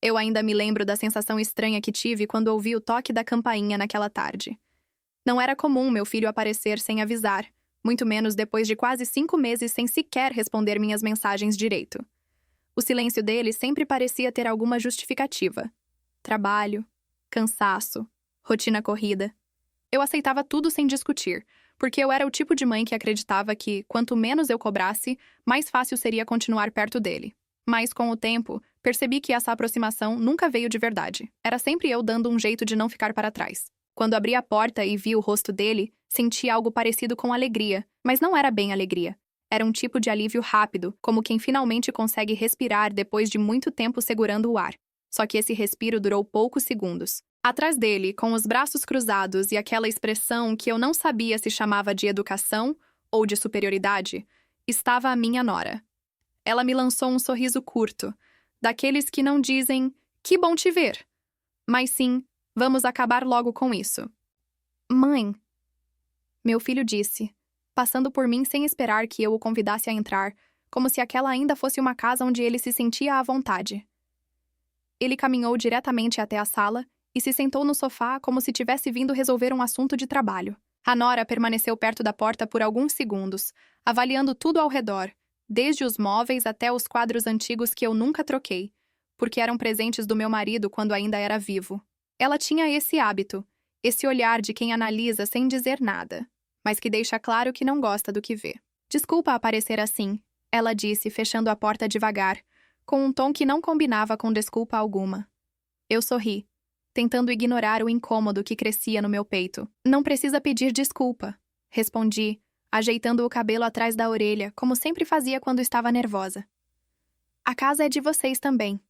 Eu ainda me lembro da sensação estranha que tive quando ouvi o toque da campainha naquela tarde. Não era comum meu filho aparecer sem avisar, muito menos depois de quase 5 meses sem sequer responder minhas mensagens direito. O silêncio dele sempre parecia ter alguma justificativa. Trabalho, cansaço, rotina corrida. Eu aceitava tudo sem discutir, porque eu era o tipo de mãe que acreditava que, quanto menos eu cobrasse, mais fácil seria continuar perto dele. Mas, com o tempo, percebi que essa aproximação nunca veio de verdade. Era sempre eu dando um jeito de não ficar para trás. Quando abri a porta e vi o rosto dele, senti algo parecido com alegria, mas não era bem alegria. Era um tipo de alívio rápido, como quem finalmente consegue respirar depois de muito tempo segurando o ar. Só que esse respiro durou poucos segundos. Atrás dele, com os braços cruzados e aquela expressão que eu não sabia se chamava de educação ou de superioridade, estava a minha nora. Ela me lançou um sorriso curto, daqueles que não dizem "que bom te ver", mas sim "vamos acabar logo com isso". "Mãe", meu filho disse, passando por mim sem esperar que eu o convidasse a entrar, como se aquela ainda fosse uma casa onde ele se sentia à vontade. Ele caminhou diretamente até a sala e se sentou no sofá como se tivesse vindo resolver um assunto de trabalho. A nora permaneceu perto da porta por alguns segundos, avaliando tudo ao redor, desde os móveis até os quadros antigos que eu nunca troquei, porque eram presentes do meu marido quando ainda era vivo. Ela tinha esse hábito, esse olhar de quem analisa sem dizer nada, mas que deixa claro que não gosta do que vê. "Desculpa aparecer assim", ela disse, fechando a porta devagar, com um tom que não combinava com desculpa alguma. Eu sorri, tentando ignorar o incômodo que crescia no meu peito. "Não precisa pedir desculpa", respondi, ajeitando o cabelo atrás da orelha, como sempre fazia quando estava nervosa. "A casa é de vocês também."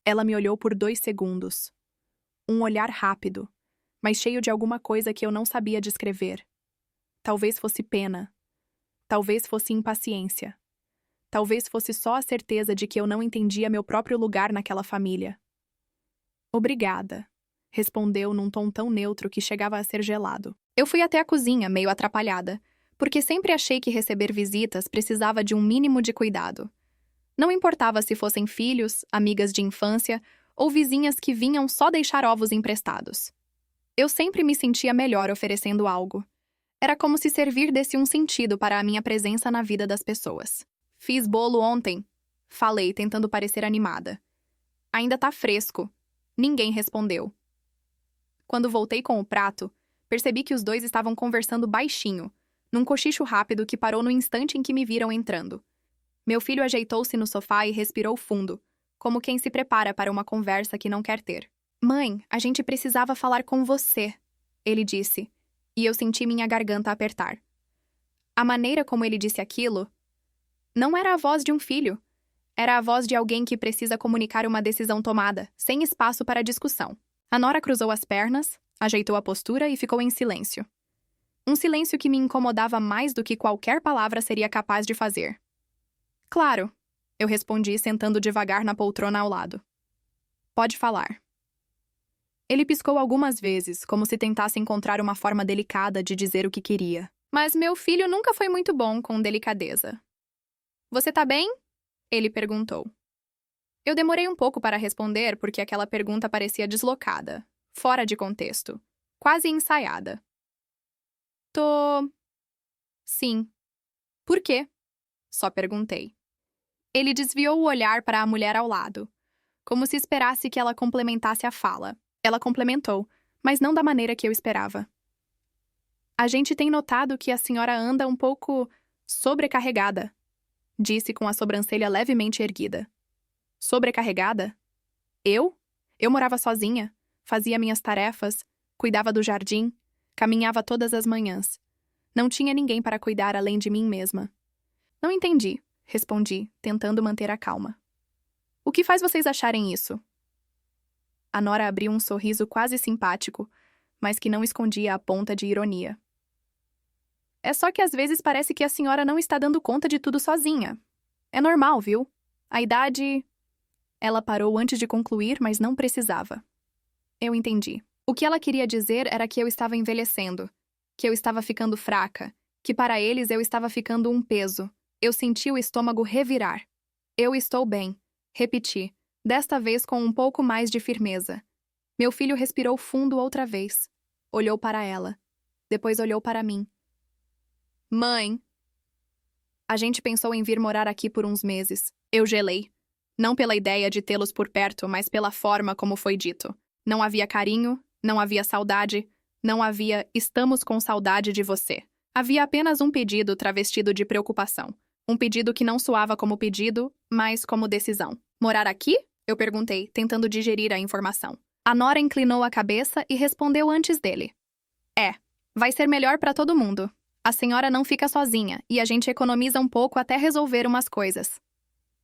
Ela me olhou por 2 segundos. Um olhar rápido, mas cheio de alguma coisa que eu não sabia descrever. Talvez fosse pena. Talvez fosse impaciência. Talvez fosse só a certeza de que eu não entendia meu próprio lugar naquela família. "Obrigada", respondeu num tom tão neutro que chegava a ser gelado. Eu fui até a cozinha, meio atrapalhada, porque sempre achei que receber visitas precisava de um mínimo de cuidado. Não importava se fossem filhos, amigas de infância ou vizinhas que vinham só deixar ovos emprestados. Eu sempre me sentia melhor oferecendo algo. Era como se servir desse um sentido para a minha presença na vida das pessoas. "Fiz bolo ontem", falei, tentando parecer animada. "Ainda tá fresco." Ninguém respondeu. Quando voltei com o prato, percebi que os dois estavam conversando baixinho, num cochicho rápido que parou no instante em que me viram entrando. Meu filho ajeitou-se no sofá e respirou fundo, como quem se prepara para uma conversa que não quer ter. "Mãe, a gente precisava falar com você", ele disse, e eu senti minha garganta apertar. A maneira como ele disse aquilo não era a voz de um filho. Era a voz de alguém que precisa comunicar uma decisão tomada, sem espaço para discussão. A nora cruzou as pernas, ajeitou a postura e ficou em silêncio. Um silêncio que me incomodava mais do que qualquer palavra seria capaz de fazer. "Claro", eu respondi, sentando devagar na poltrona ao lado. "Pode falar." Ele piscou algumas vezes, como se tentasse encontrar uma forma delicada de dizer o que queria. Mas meu filho nunca foi muito bom com delicadeza. "Você tá bem?" ele perguntou. Eu demorei um pouco para responder porque aquela pergunta parecia deslocada, fora de contexto, quase ensaiada. "Tô... sim." "Por quê?" só perguntei. Ele desviou o olhar para a mulher ao lado, como se esperasse que ela complementasse a fala. Ela complementou, mas não da maneira que eu esperava. "A gente tem notado que a senhora anda um pouco sobrecarregada", disse com a sobrancelha levemente erguida. "Sobrecarregada? Eu? Eu morava sozinha, fazia minhas tarefas, cuidava do jardim, caminhava todas as manhãs. Não tinha ninguém para cuidar além de mim mesma." "Não entendi", respondi, tentando manter a calma. "O que faz vocês acharem isso?" A nora abriu um sorriso quase simpático, mas que não escondia a ponta de ironia. "É só que às vezes parece que a senhora não está dando conta de tudo sozinha. É normal, viu? A idade..." Ela parou antes de concluir, mas não precisava. Eu entendi. O que ela queria dizer era que eu estava envelhecendo, que eu estava ficando fraca, que para eles eu estava ficando um peso. Eu senti o estômago revirar. "Eu estou bem", repeti, desta vez com um pouco mais de firmeza. Meu filho respirou fundo outra vez. Olhou para ela. Depois olhou para mim. Mãe! A gente pensou em vir morar aqui por uns meses. Eu gelei. Não pela ideia de tê-los por perto, mas pela forma como foi dito. Não havia carinho, não havia saudade, não havia "estamos com saudade de você". Havia apenas um pedido travestido de preocupação. Um pedido que não soava como pedido, mas como decisão. Morar aqui? Eu perguntei, tentando digerir a informação. A Nora inclinou a cabeça e respondeu antes dele. Vai ser melhor para todo mundo. A senhora não fica sozinha e a gente economiza um pouco até resolver umas coisas.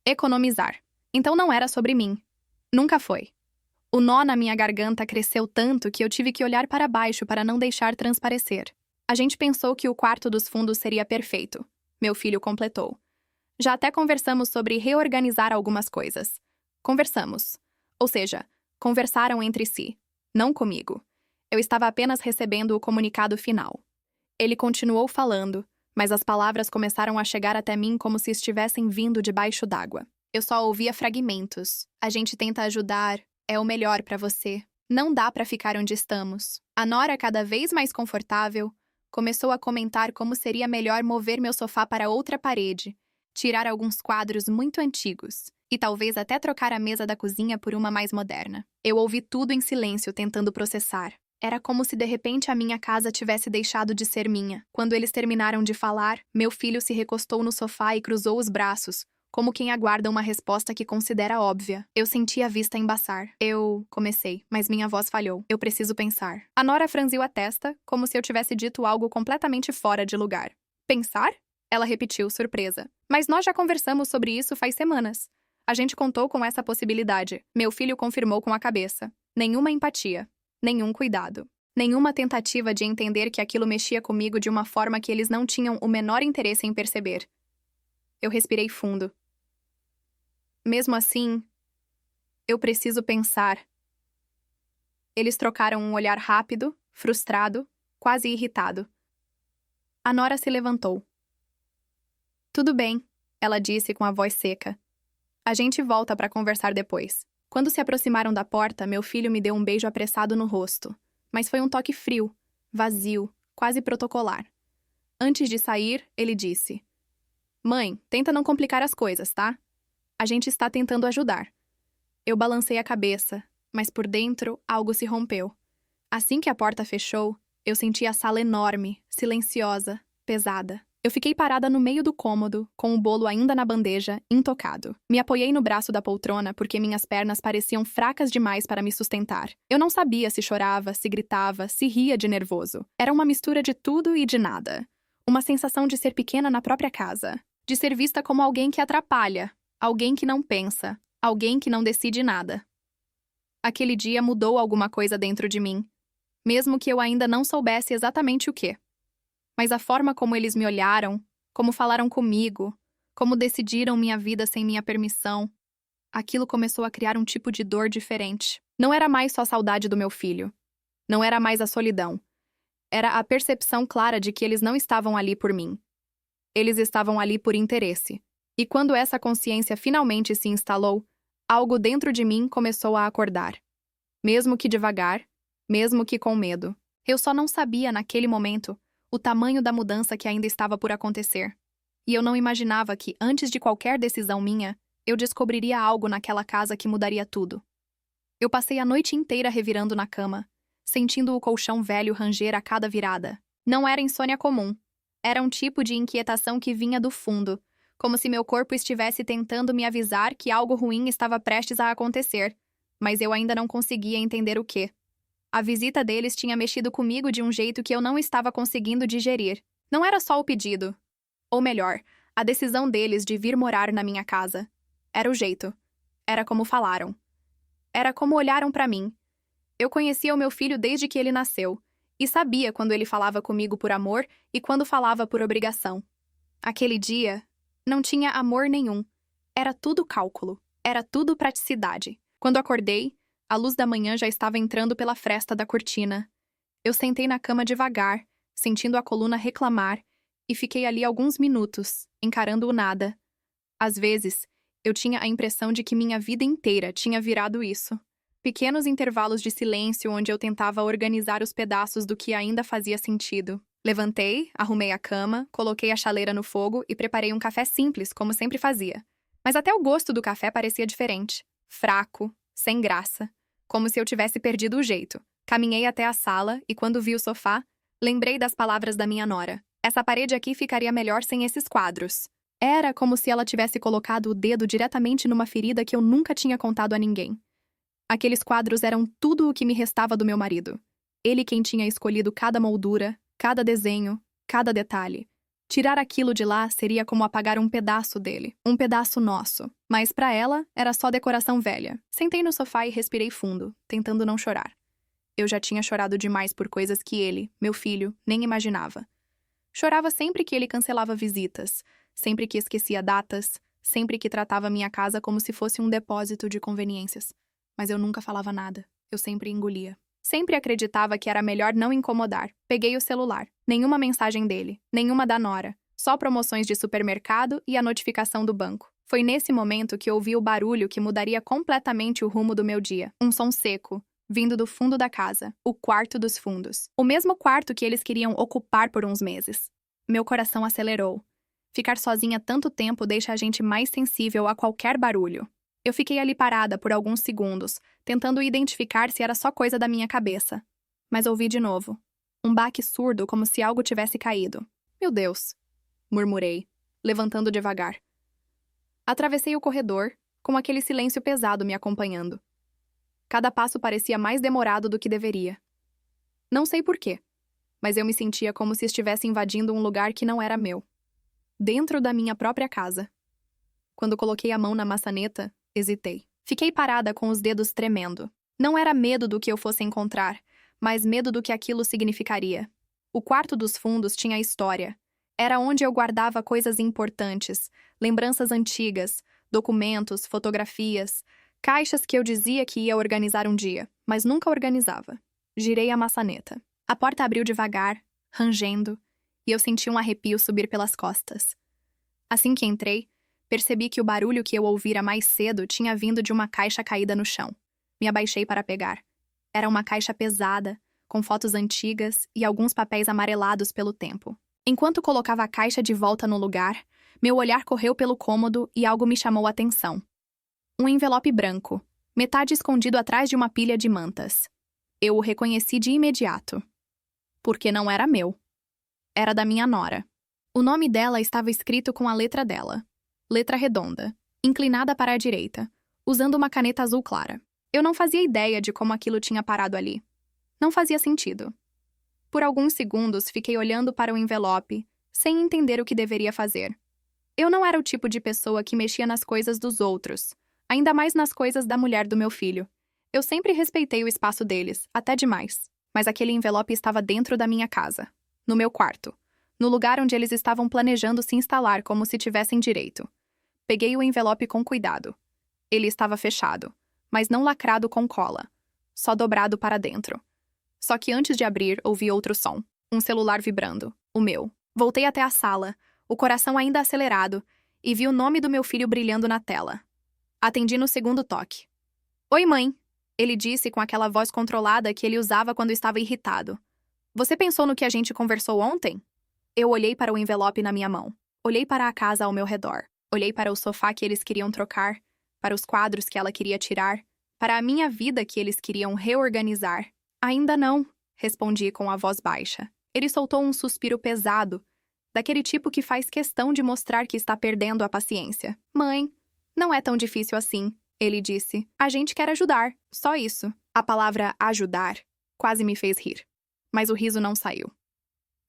Economizar. Então não era sobre mim. Nunca foi. O nó na minha garganta cresceu tanto que eu tive que olhar para baixo para não deixar transparecer. A gente pensou que o quarto dos fundos seria perfeito. Meu filho completou. Já até conversamos sobre reorganizar algumas coisas. Conversamos. Ou seja, conversaram entre si. Não comigo. Eu estava apenas recebendo o comunicado final. Ele continuou falando, mas as palavras começaram a chegar até mim como se estivessem vindo debaixo d'água. Eu só ouvia fragmentos. A gente tenta ajudar, é o melhor para você. Não dá para ficar onde estamos. A Nora, cada vez mais confortável, começou a comentar como seria melhor mover meu sofá para outra parede, tirar alguns quadros muito antigos e talvez até trocar a mesa da cozinha por uma mais moderna. Eu ouvi tudo em silêncio, tentando processar. Era como se de repente a minha casa tivesse deixado de ser minha. Quando eles terminaram de falar, meu filho se recostou no sofá e cruzou os braços, como quem aguarda uma resposta que considera óbvia. Eu senti a vista embaçar. Comecei, mas minha voz falhou. Eu preciso pensar. A Nora franziu a testa, como se eu tivesse dito algo completamente fora de lugar. Pensar? Ela repetiu, surpresa. Mas nós já conversamos sobre isso faz semanas. A gente contou com essa possibilidade. Meu filho confirmou com a cabeça. Nenhuma empatia. Nenhum cuidado. Nenhuma tentativa de entender que aquilo mexia comigo de uma forma que eles não tinham o menor interesse em perceber. Eu respirei fundo. Mesmo assim, eu preciso pensar. Eles trocaram um olhar rápido, frustrado, quase irritado. A Nora se levantou. Tudo bem, ela disse com a voz seca. A gente volta para conversar depois. Quando se aproximaram da porta, meu filho me deu um beijo apressado no rosto. Mas foi um toque frio, vazio, quase protocolar. Antes de sair, ele disse: Mãe, tenta não complicar as coisas, tá? A gente está tentando ajudar. Eu balancei a cabeça, mas por dentro algo se rompeu. Assim que a porta fechou, eu senti a sala enorme, silenciosa, pesada. Eu fiquei parada no meio do cômodo, com o bolo ainda na bandeja, intocado. Me apoiei no braço da poltrona porque minhas pernas pareciam fracas demais para me sustentar. Eu não sabia se chorava, se gritava, se ria de nervoso. Era uma mistura de tudo e de nada. Uma sensação de ser pequena na própria casa. De ser vista como alguém que atrapalha, alguém que não pensa, alguém que não decide nada. Aquele dia mudou alguma coisa dentro de mim, mesmo que eu ainda não soubesse exatamente o quê. Mas a forma como eles me olharam, como falaram comigo, como decidiram minha vida sem minha permissão, aquilo começou a criar um tipo de dor diferente. Não era mais só a saudade do meu filho. Não era mais a solidão. Era a percepção clara de que eles não estavam ali por mim. Eles estavam ali por interesse. E quando essa consciência finalmente se instalou, algo dentro de mim começou a acordar. Mesmo que devagar, mesmo que com medo. Eu só não sabia, naquele momento, o tamanho da mudança que ainda estava por acontecer. E eu não imaginava que, antes de qualquer decisão minha, eu descobriria algo naquela casa que mudaria tudo. Eu passei a noite inteira revirando na cama, sentindo o colchão velho ranger a cada virada. Não era insônia comum. Era um tipo de inquietação que vinha do fundo, como se meu corpo estivesse tentando me avisar que algo ruim estava prestes a acontecer, mas eu ainda não conseguia entender o quê. A visita deles tinha mexido comigo de um jeito que eu não estava conseguindo digerir. Não era só o pedido. Ou melhor, a decisão deles de vir morar na minha casa. Era o jeito. Era como falaram. Era como olharam para mim. Eu conhecia o meu filho desde que ele nasceu, e sabia quando ele falava comigo por amor e quando falava por obrigação. Aquele dia, não tinha amor nenhum. Era tudo cálculo. Era tudo praticidade. Quando acordei, a luz da manhã já estava entrando pela fresta da cortina. Eu sentei na cama devagar, sentindo a coluna reclamar, e fiquei ali alguns minutos, encarando o nada. Às vezes, Eu tinha a impressão de que minha vida inteira tinha virado isso. Pequenos intervalos de silêncio onde eu tentava organizar os pedaços do que ainda fazia sentido. Levantei, arrumei a cama, coloquei a chaleira no fogo e preparei um café simples, como sempre fazia. Mas até o gosto do café parecia diferente. Fraco, sem graça. Como se eu tivesse perdido o jeito. Caminhei até a sala e, quando vi o sofá, lembrei das palavras da minha nora. Essa parede aqui ficaria melhor sem esses quadros. Era como se ela tivesse colocado o dedo diretamente numa ferida que eu nunca tinha contado a ninguém. Aqueles quadros eram tudo o que me restava do meu marido. Ele quem tinha escolhido cada moldura, cada desenho, cada detalhe. Tirar aquilo de lá seria como apagar um pedaço dele, um pedaço nosso. Mas para ela, era só decoração velha. Sentei no sofá e respirei fundo, tentando não chorar. Eu já tinha chorado demais por coisas que ele, meu filho, nem imaginava. Chorava sempre que ele cancelava visitas, sempre que esquecia datas, sempre que tratava minha casa como se fosse um depósito de conveniências. Mas eu nunca falava nada. Eu sempre engolia. Sempre acreditava que era melhor não incomodar. Peguei o celular. Nenhuma mensagem dele, nenhuma da nora. Só promoções de supermercado e a notificação do banco. Foi nesse momento que ouvi o barulho que mudaria completamente o rumo do meu dia. Um som seco, vindo do fundo da casa. O quarto dos fundos. O mesmo quarto que eles queriam ocupar por uns meses. Meu coração acelerou. Ficar sozinha tanto tempo deixa a gente mais sensível a qualquer barulho. Eu fiquei ali parada por alguns segundos, tentando identificar se era só coisa da minha cabeça. Mas ouvi de novo. Um baque surdo, como se algo tivesse caído. Meu Deus! Murmurei, levantando devagar. Atravessei o corredor, com aquele silêncio pesado me acompanhando. Cada passo parecia mais demorado do que deveria. Não sei porquê, mas eu me sentia como se estivesse invadindo um lugar que não era meu. Dentro da minha própria casa. Quando coloquei a mão na maçaneta, hesitei. Fiquei parada com os dedos tremendo. Não era medo do que eu fosse encontrar, mas medo do que aquilo significaria. O quarto dos fundos tinha história. Era onde eu guardava coisas importantes, lembranças antigas, documentos, fotografias, caixas que eu dizia que ia organizar um dia, mas nunca organizava. Girei a maçaneta. A porta abriu devagar, rangendo, e eu senti um arrepio subir pelas costas. Assim que entrei, percebi que o barulho que eu ouvira mais cedo tinha vindo de uma caixa caída no chão. Me abaixei para pegar. Era uma caixa pesada, com fotos antigas e alguns papéis amarelados pelo tempo. Enquanto colocava a caixa de volta no lugar, meu olhar correu pelo cômodo e algo me chamou a atenção. Um envelope branco, metade escondido atrás de uma pilha de mantas. Eu o reconheci de imediato. Porque não era meu. Era da minha nora. O nome dela estava escrito com a letra dela. Letra redonda, inclinada para a direita, usando uma caneta azul clara. Eu não fazia ideia de como aquilo tinha parado ali. Não fazia sentido. Por alguns segundos, fiquei olhando para o envelope, sem entender o que deveria fazer. Eu não era o tipo de pessoa que mexia nas coisas dos outros, ainda mais nas coisas da mulher do meu filho. Eu sempre respeitei o espaço deles, até demais. Mas aquele envelope estava dentro da minha casa, no meu quarto, no lugar onde eles estavam planejando se instalar como se tivessem direito. Peguei o envelope com cuidado. Ele estava fechado, mas não lacrado com cola, só dobrado para dentro. Só que antes de abrir, ouvi outro som. Um celular vibrando. O meu. Voltei até a sala, o coração ainda acelerado, e vi o nome do meu filho brilhando na tela. Atendi no segundo toque. Oi, mãe, ele disse com aquela voz controlada que ele usava quando estava irritado. Você pensou no que a gente conversou ontem? Eu olhei para o envelope na minha mão. Olhei para a casa ao meu redor. Olhei para o sofá que eles queriam trocar, para os quadros que ela queria tirar, para a minha vida que eles queriam reorganizar. Ainda não, respondi com a voz baixa. Ele soltou um suspiro pesado, daquele tipo que faz questão de mostrar que está perdendo a paciência. Mãe, não é tão difícil assim, ele disse. A gente quer ajudar, só isso. A palavra ajudar quase me fez rir, mas o riso não saiu.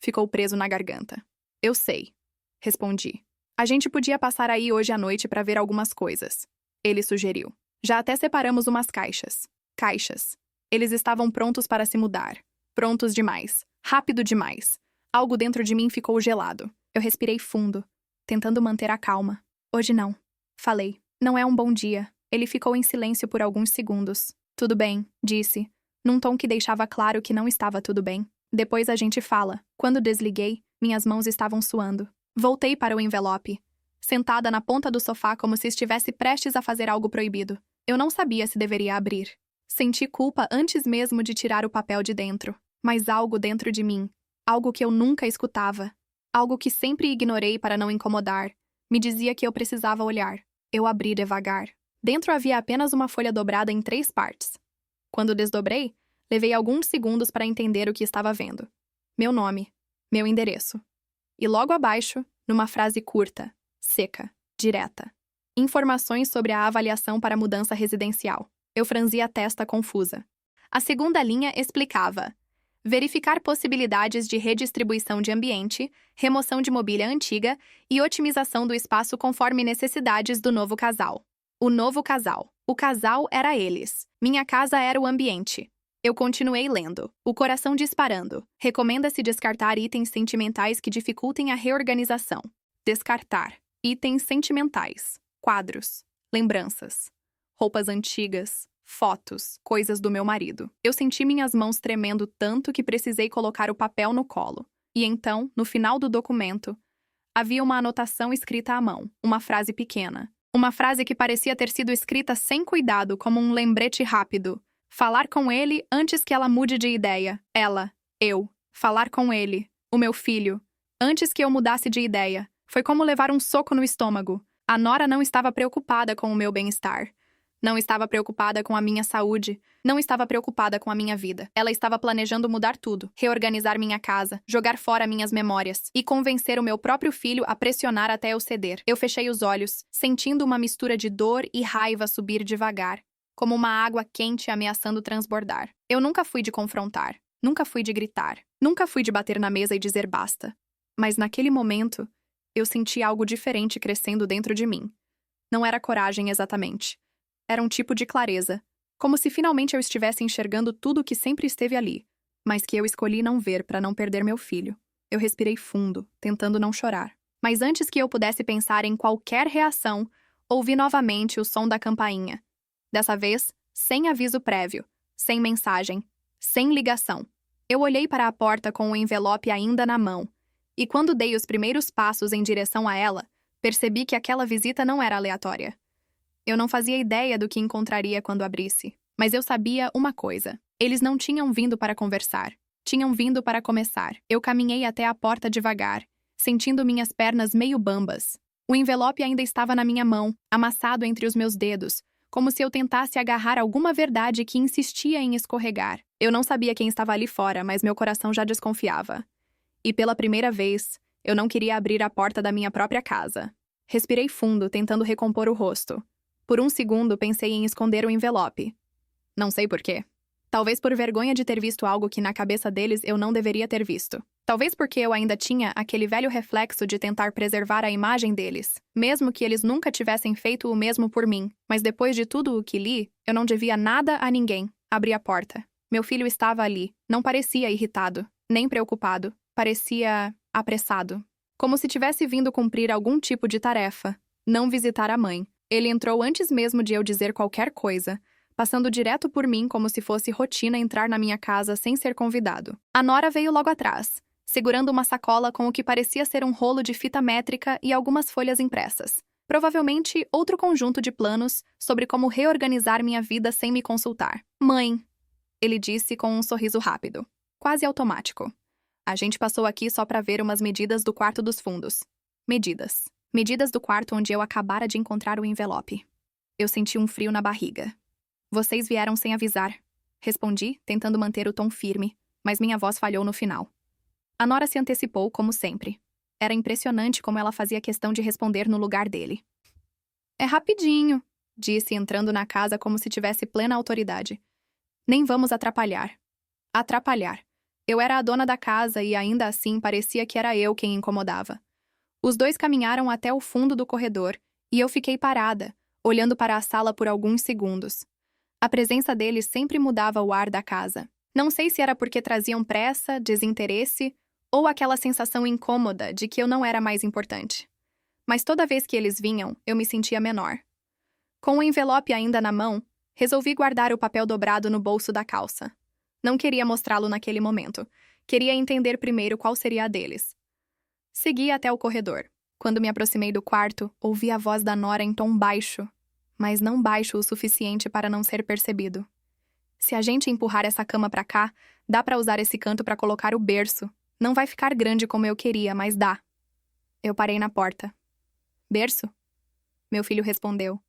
Ficou preso na garganta. Eu sei, respondi. A gente podia passar aí hoje à noite para ver algumas coisas. Ele sugeriu. Já até separamos umas caixas. Caixas. Eles estavam prontos para se mudar. Prontos demais. Rápido demais. Algo dentro de mim ficou gelado. Eu respirei fundo, tentando manter a calma. Hoje não. Falei. Não é um bom dia. Ele ficou em silêncio por alguns segundos. Tudo bem, disse, num tom que deixava claro que não estava tudo bem. Depois a gente fala. Quando desliguei, minhas mãos estavam suando. Voltei para o envelope. sentada na ponta do sofá como se estivesse prestes a fazer algo proibido. Eu não sabia se deveria abrir. Senti culpa antes mesmo de tirar o papel de dentro. Mas algo dentro de mim, algo que eu nunca escutava, algo que sempre ignorei para não incomodar, me dizia que eu precisava olhar. Eu abri devagar. Dentro havia apenas uma folha dobrada em 3 partes. Quando desdobrei, levei alguns segundos para entender o que estava vendo. Meu nome, meu endereço. E logo abaixo, numa frase curta, seca, direta. Informações sobre a avaliação para mudança residencial. Eu franzi a testa confusa. A segunda linha explicava: verificar possibilidades de redistribuição de ambiente, remoção de mobília antiga e otimização do espaço conforme necessidades do novo casal. O novo casal. O casal era eles. Minha casa era o ambiente. Eu continuei lendo, o coração disparando. Recomenda-se descartar itens sentimentais que dificultem a reorganização. Descartar. Itens sentimentais. Quadros. Lembranças. Roupas antigas. Fotos, coisas do meu marido. Eu senti minhas mãos tremendo tanto que precisei colocar o papel no colo. E então, no final do documento, havia uma anotação escrita à mão, uma frase pequena. Uma frase que parecia ter sido escrita sem cuidado, como um lembrete rápido. Falar com ele antes que ela mude de ideia. Ela, eu. Falar com ele, o meu filho. Antes que eu mudasse de ideia. Foi como levar um soco no estômago. A Nora não estava preocupada com o meu bem-estar. Não estava preocupada com a minha saúde, não estava preocupada com a minha vida. Ela estava planejando mudar tudo, reorganizar minha casa, jogar fora minhas memórias e convencer o meu próprio filho a pressionar até eu ceder. Eu fechei os olhos, sentindo uma mistura de dor e raiva subir devagar, como uma água quente ameaçando transbordar. Eu nunca fui de confrontar, nunca fui de gritar, nunca fui de bater na mesa e dizer basta. Mas naquele momento, eu senti algo diferente crescendo dentro de mim. Não era coragem exatamente. Era um tipo de clareza, como se finalmente eu estivesse enxergando tudo o que sempre esteve ali, mas que eu escolhi não ver para não perder meu filho. Eu respirei fundo, tentando não chorar. Mas antes que eu pudesse pensar em qualquer reação, ouvi novamente o som da campainha. Dessa vez, sem aviso prévio, sem mensagem, sem ligação. Eu olhei para a porta com o envelope ainda na mão, e quando dei os primeiros passos em direção a ela, percebi que aquela visita não era aleatória. Eu não fazia ideia do que encontraria quando abrisse, mas eu sabia uma coisa. Eles não tinham vindo para conversar. Tinham vindo para começar. Eu caminhei até a porta devagar, sentindo minhas pernas meio bambas. O envelope ainda estava na minha mão, amassado entre os meus dedos, como se eu tentasse agarrar alguma verdade que insistia em escorregar. Eu não sabia quem estava ali fora, mas meu coração já desconfiava. E pela primeira vez, eu não queria abrir a porta da minha própria casa. Respirei fundo, tentando recompor o rosto. Por um segundo, pensei em esconder o envelope. Não sei por quê. Talvez por vergonha de ter visto algo que na cabeça deles eu não deveria ter visto. Talvez porque eu ainda tinha aquele velho reflexo de tentar preservar a imagem deles, mesmo que eles nunca tivessem feito o mesmo por mim. Mas depois de tudo o que li, eu não devia nada a ninguém. Abri a porta. Meu filho estava ali. Não parecia irritado, nem preocupado. Parecia apressado. Como se tivesse vindo cumprir algum tipo de tarefa. Não visitar a mãe. Ele entrou antes mesmo de eu dizer qualquer coisa, passando direto por mim como se fosse rotina entrar na minha casa sem ser convidado. A Nora veio logo atrás, segurando uma sacola com o que parecia ser um rolo de fita métrica e algumas folhas impressas. Provavelmente outro conjunto de planos sobre como reorganizar minha vida sem me consultar. Mãe, ele disse com um sorriso rápido, quase automático. A gente passou aqui só para ver umas medidas do quarto dos fundos. Medidas. Medidas do quarto onde eu acabara de encontrar o envelope. Eu senti um frio na barriga. Vocês vieram sem avisar. Respondi, tentando manter o tom firme, mas minha voz falhou no final. A Nora se antecipou, como sempre. Era impressionante como ela fazia questão de responder no lugar dele. É rapidinho, disse, entrando na casa como se tivesse plena autoridade. Nem vamos atrapalhar. Atrapalhar. Eu era a dona da casa e ainda assim parecia que era eu quem incomodava. Os dois caminharam até o fundo do corredor e eu fiquei parada, olhando para a sala por alguns segundos. A presença deles sempre mudava o ar da casa. Não sei se era porque traziam pressa, desinteresse ou aquela sensação incômoda de que eu não era mais importante. Mas toda vez que eles vinham, eu me sentia menor. Com o envelope ainda na mão, resolvi guardar o papel dobrado no bolso da calça. Não queria mostrá-lo naquele momento. Queria entender primeiro qual seria a deles. Segui até o corredor. Quando me aproximei do quarto, ouvi a voz da Nora em tom baixo, mas não baixo o suficiente para não ser percebido. Se a gente empurrar essa cama pra cá, dá pra usar esse canto pra colocar o berço. Não vai ficar grande como eu queria, mas dá. Eu parei na porta. Berço? Meu filho respondeu.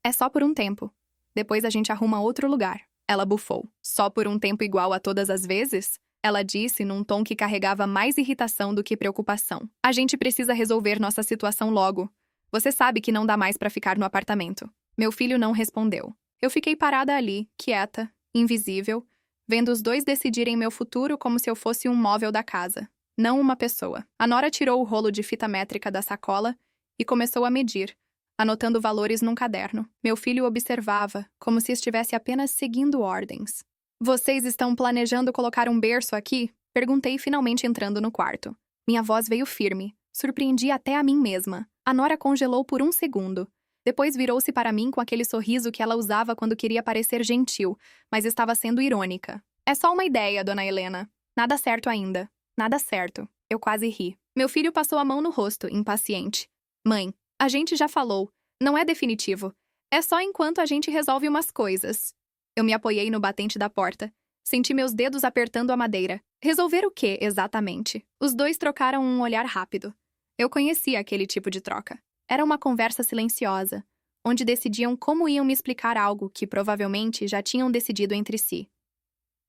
É só por um tempo. Depois a gente arruma outro lugar. Ela bufou. Só por um tempo igual a todas as vezes? Ela disse num tom que carregava mais irritação do que preocupação. A gente precisa resolver nossa situação logo. Você sabe que não dá mais pra ficar no apartamento. Meu filho não respondeu. Eu fiquei parada ali, quieta, invisível, vendo os dois decidirem meu futuro como se eu fosse um móvel da casa, não uma pessoa. A Nora tirou o rolo de fita métrica da sacola e começou a medir, anotando valores num caderno. Meu filho observava, como se estivesse apenas seguindo ordens. Vocês estão planejando colocar um berço aqui? Perguntei finalmente entrando no quarto. Minha voz veio firme. Surpreendi até a mim mesma. A Nora congelou por um segundo. Depois virou-se para mim com aquele sorriso que ela usava quando queria parecer gentil, mas estava sendo irônica. É só uma ideia, dona Helena. Nada certo ainda. Nada certo. Eu quase ri. Meu filho passou a mão no rosto, impaciente. Mãe, a gente já falou. Não é definitivo. É só enquanto a gente resolve umas coisas. Eu me apoiei no batente da porta. Senti meus dedos apertando a madeira. Resolver o quê, exatamente? Os dois trocaram um olhar rápido. Eu conhecia aquele tipo de troca. Era uma conversa silenciosa, onde decidiam como iam me explicar algo que provavelmente já tinham decidido entre si.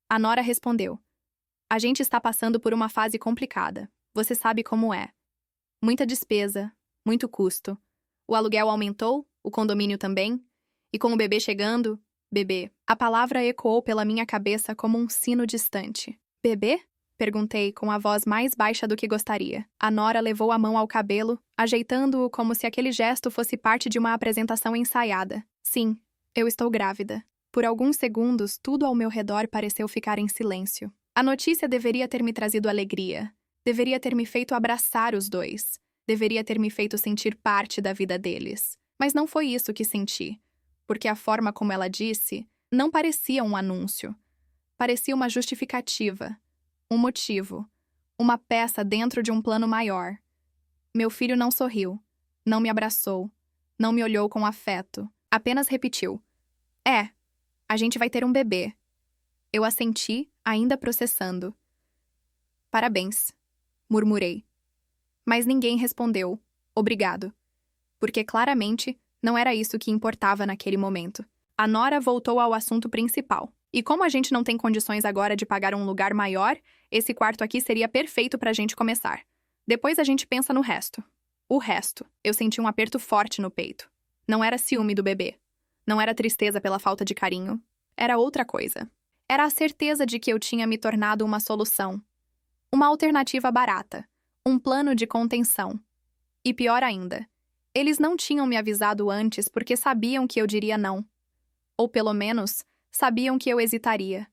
A Nora respondeu. A gente está passando por uma fase complicada. Você sabe como é. Muita despesa, muito custo. O aluguel aumentou, o condomínio também. E com o bebê chegando... Bebê. A palavra ecoou pela minha cabeça como um sino distante. Bebê? Perguntei com a voz mais baixa do que gostaria. A Nora levou a mão ao cabelo, ajeitando-o como se aquele gesto fosse parte de uma apresentação ensaiada. Sim, eu estou grávida. Por alguns segundos, tudo ao meu redor pareceu ficar em silêncio. A notícia deveria ter me trazido alegria. Deveria ter me feito abraçar os dois. Deveria ter me feito sentir parte da vida deles. Mas não foi isso que senti. Porque a forma como ela disse não parecia um anúncio. Parecia uma justificativa. Um motivo. Uma peça dentro de um plano maior. Meu filho não sorriu. Não me abraçou. Não me olhou com afeto. Apenas repetiu. A gente vai ter um bebê. Eu assenti, ainda processando. Parabéns, murmurei. Mas ninguém respondeu. Obrigado. Porque claramente não era isso que importava naquele momento. A Nora voltou ao assunto principal. E como a gente não tem condições agora de pagar um lugar maior, esse quarto aqui seria perfeito pra gente começar. Depois a gente pensa no resto. O resto. Eu senti um aperto forte no peito. Não era ciúme do bebê. Não era tristeza pela falta de carinho. Era outra coisa. Era a certeza de que eu tinha me tornado uma solução. Uma alternativa barata. Um plano de contenção. E pior ainda, eles não tinham me avisado antes porque sabiam que eu diria não. Ou pelo menos, sabiam que eu hesitaria.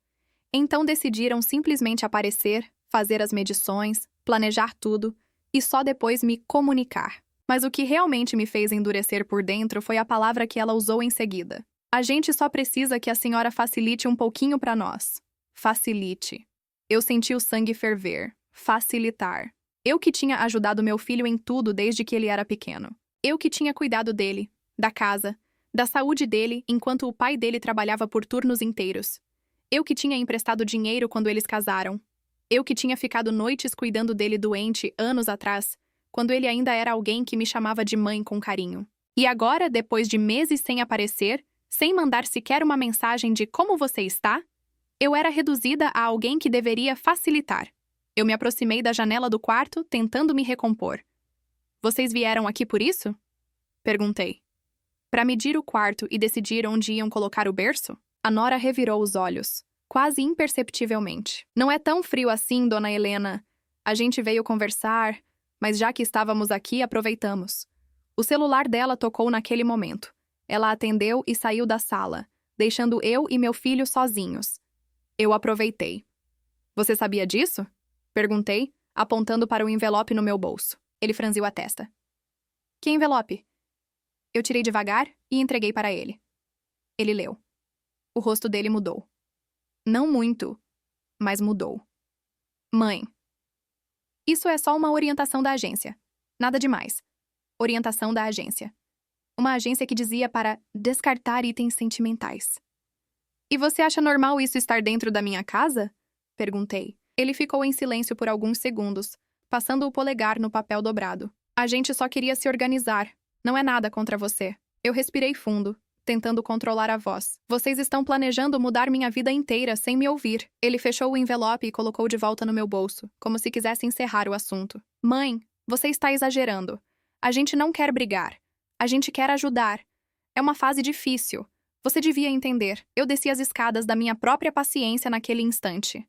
Então decidiram simplesmente aparecer, fazer as medições, planejar tudo e só depois me comunicar. Mas o que realmente me fez endurecer por dentro foi a palavra que ela usou em seguida. A gente só precisa que a senhora facilite um pouquinho para nós. Facilite. Eu senti o sangue ferver. Facilitar. Eu que tinha ajudado meu filho em tudo desde que ele era pequeno. Eu que tinha cuidado dele, da casa, da saúde dele enquanto o pai dele trabalhava por turnos inteiros. Eu que tinha emprestado dinheiro quando eles casaram. Eu que tinha ficado noites cuidando dele doente anos atrás, quando ele ainda era alguém que me chamava de mãe com carinho. E agora, depois de meses sem aparecer, sem mandar sequer uma mensagem de como você está, eu era reduzida a alguém que deveria facilitar. Eu me aproximei da janela do quarto, tentando me recompor. Vocês vieram aqui por isso? Perguntei. Para medir o quarto e decidir onde iam colocar o berço? A Nora revirou os olhos, quase imperceptivelmente. Não é tão frio assim, dona Helena. A gente veio conversar, mas já que estávamos aqui, aproveitamos. O celular dela tocou naquele momento. Ela atendeu e saiu da sala, deixando eu e meu filho sozinhos. Eu aproveitei. Você sabia disso? Perguntei, apontando para o envelope no meu bolso. Ele franziu a testa. Que envelope? Eu tirei devagar e entreguei para ele. Ele leu. O rosto dele mudou. Não muito, mas mudou. Mãe. Isso é só uma orientação da agência. Nada demais. orientação da agência. Uma agência que dizia para descartar itens sentimentais. E você acha normal isso estar dentro da minha casa? Perguntei. Ele ficou em silêncio por alguns segundos, passando o polegar no papel dobrado. A gente só queria se organizar. Não é nada contra você. Eu respirei fundo, tentando controlar a voz. Vocês estão planejando mudar minha vida inteira sem me ouvir. Ele fechou o envelope e colocou de volta no meu bolso, como se quisesse encerrar o assunto. Mãe, você está exagerando. A gente não quer brigar. A gente quer ajudar. É uma fase difícil. Você devia entender. Eu desci as escadas da minha própria paciência naquele instante.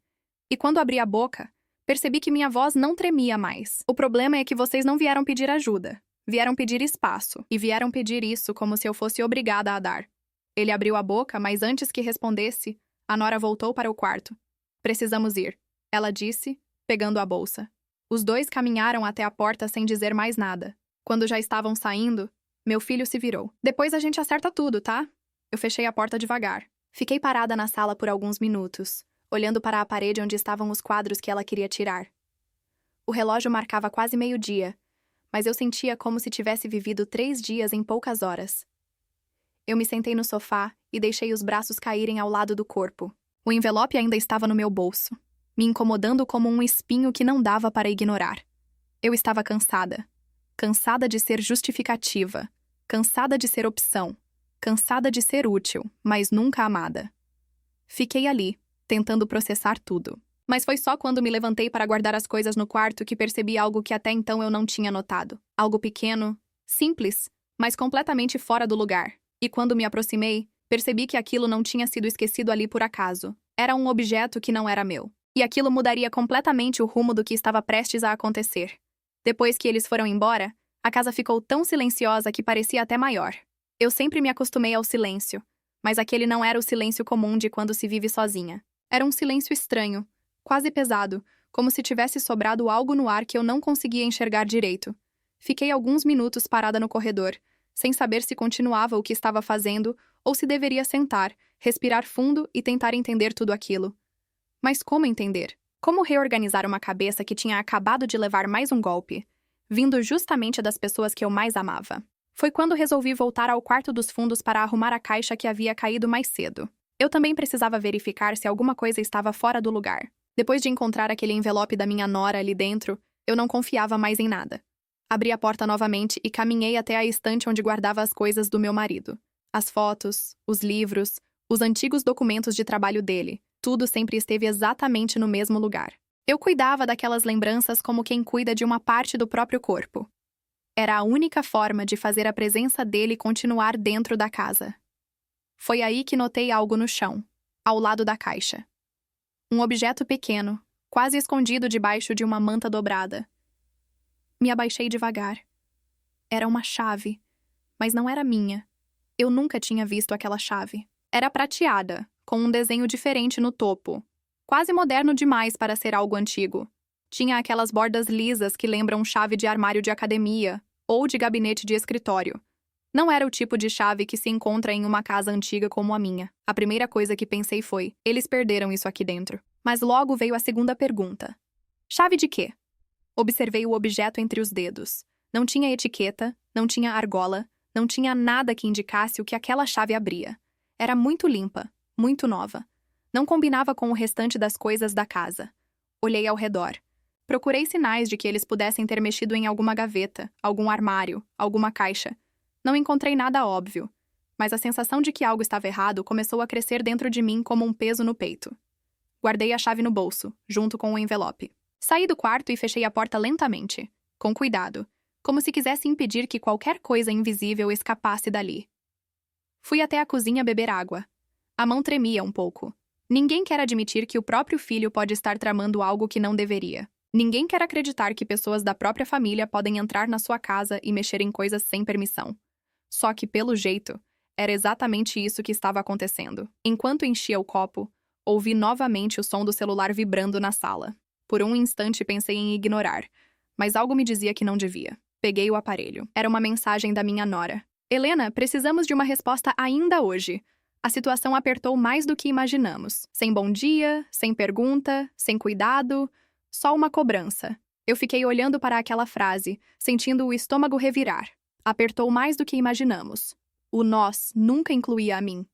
E quando abri a boca, percebi que minha voz não tremia mais. O problema é que vocês não vieram pedir ajuda. Vieram pedir espaço. E vieram pedir isso como se eu fosse obrigada a dar. Ele abriu a boca, mas antes que respondesse, a Nora voltou para o quarto. Precisamos ir, ela disse, pegando a bolsa. Os dois caminharam até a porta sem dizer mais nada. Quando já estavam saindo, meu filho se virou. Depois a gente acerta tudo, tá? Eu fechei a porta devagar. Fiquei parada na sala por alguns minutos, olhando para a parede onde estavam os quadros que ela queria tirar. O relógio marcava quase meio-dia, mas eu sentia como se tivesse vivido 3 dias em poucas horas. Eu me sentei no sofá e deixei os braços caírem ao lado do corpo. O envelope ainda estava no meu bolso, me incomodando como um espinho que não dava para ignorar. Eu estava cansada. Cansada de ser justificativa. Cansada de ser opção. Cansada de ser útil, mas nunca amada. Fiquei ali, tentando processar tudo. Mas foi só quando me levantei para guardar as coisas no quarto que percebi algo que até então eu não tinha notado. Algo pequeno, simples, mas completamente fora do lugar. E quando me aproximei, percebi que aquilo não tinha sido esquecido ali por acaso. Era um objeto que não era meu. E aquilo mudaria completamente o rumo do que estava prestes a acontecer. Depois que eles foram embora, a casa ficou tão silenciosa que parecia até maior. Eu sempre me acostumei ao silêncio, mas aquele não era o silêncio comum de quando se vive sozinha. Era um silêncio estranho, quase pesado, como se tivesse sobrado algo no ar que eu não conseguia enxergar direito. Fiquei alguns minutos parada no corredor, sem saber se continuava o que estava fazendo ou se deveria sentar, respirar fundo e tentar entender tudo aquilo. Mas como entender? Como reorganizar uma cabeça que tinha acabado de levar mais um golpe, vindo justamente das pessoas que eu mais amava? Foi quando resolvi voltar ao quarto dos fundos para arrumar a caixa que havia caído mais cedo. Eu também precisava verificar se alguma coisa estava fora do lugar. Depois de encontrar aquele envelope da minha nora ali dentro, eu não confiava mais em nada. Abri a porta novamente e caminhei até a estante onde guardava as coisas do meu marido. As fotos, os livros, os antigos documentos de trabalho dele, tudo sempre esteve exatamente no mesmo lugar. Eu cuidava daquelas lembranças como quem cuida de uma parte do próprio corpo. Era a única forma de fazer a presença dele continuar dentro da casa. Foi aí que notei algo no chão, ao lado da caixa. Um objeto pequeno, quase escondido debaixo de uma manta dobrada. Me abaixei devagar. Era uma chave, mas não era minha. Eu nunca tinha visto aquela chave. Era prateada, com um desenho diferente no topo. Quase moderno demais para ser algo antigo. Tinha aquelas bordas lisas que lembram chave de armário de academia ou de gabinete de escritório. Não era o tipo de chave que se encontra em uma casa antiga como a minha. A primeira coisa que pensei foi, eles perderam isso aqui dentro. Mas logo veio a segunda pergunta. Chave de quê? Observei o objeto entre os dedos. Não tinha etiqueta, não tinha argola, não tinha nada que indicasse o que aquela chave abria. Era muito limpa, muito nova. Não combinava com o restante das coisas da casa. Olhei ao redor. Procurei sinais de que eles pudessem ter mexido em alguma gaveta, algum armário, alguma caixa. Não encontrei nada óbvio, mas a sensação de que algo estava errado começou a crescer dentro de mim como um peso no peito. Guardei a chave no bolso, junto com o envelope. Saí do quarto e fechei a porta lentamente, com cuidado, como se quisesse impedir que qualquer coisa invisível escapasse dali. Fui até a cozinha beber água. A mão tremia um pouco. Ninguém quer admitir que o próprio filho pode estar tramando algo que não deveria. Ninguém quer acreditar que pessoas da própria família podem entrar na sua casa e mexer em coisas sem permissão. Só que, pelo jeito, era exatamente isso que estava acontecendo. Enquanto enchia o copo, ouvi novamente o som do celular vibrando na sala. Por um instante pensei em ignorar, mas algo me dizia que não devia. Peguei o aparelho. Era uma mensagem da minha nora. Helena, precisamos de uma resposta ainda hoje. A situação apertou mais do que imaginamos. Sem bom dia, sem pergunta, sem cuidado, só uma cobrança. Eu fiquei olhando para aquela frase, sentindo o estômago revirar. Apertou mais do que imaginamos. O nós nunca incluía a mim.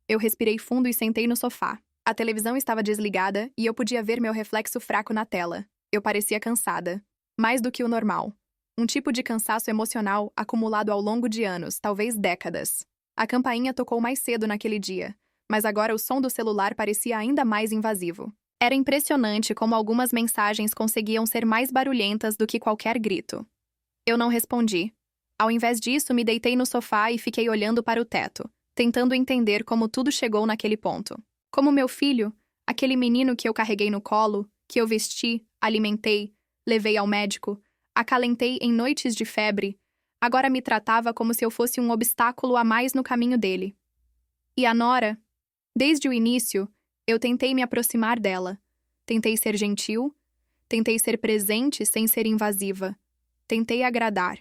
Eu respirei fundo e sentei no sofá. A televisão estava desligada e eu podia ver meu reflexo fraco na tela. Eu parecia cansada. Mais do que o normal. Um tipo de cansaço emocional acumulado ao longo de anos, talvez décadas. A campainha tocou mais cedo naquele dia, mas agora o som do celular parecia ainda mais invasivo. Era impressionante como algumas mensagens conseguiam ser mais barulhentas do que qualquer grito. Eu não respondi. Ao invés disso, me deitei no sofá e fiquei olhando para o teto, tentando entender como tudo chegou naquele ponto. Como meu filho, aquele menino que eu carreguei no colo, que eu vesti, alimentei, levei ao médico, acalentei em noites de febre, agora me tratava como se eu fosse um obstáculo a mais no caminho dele. E a Nora? Desde o início, eu tentei me aproximar dela. Tentei ser gentil, tentei ser presente sem ser invasiva. Tentei agradar.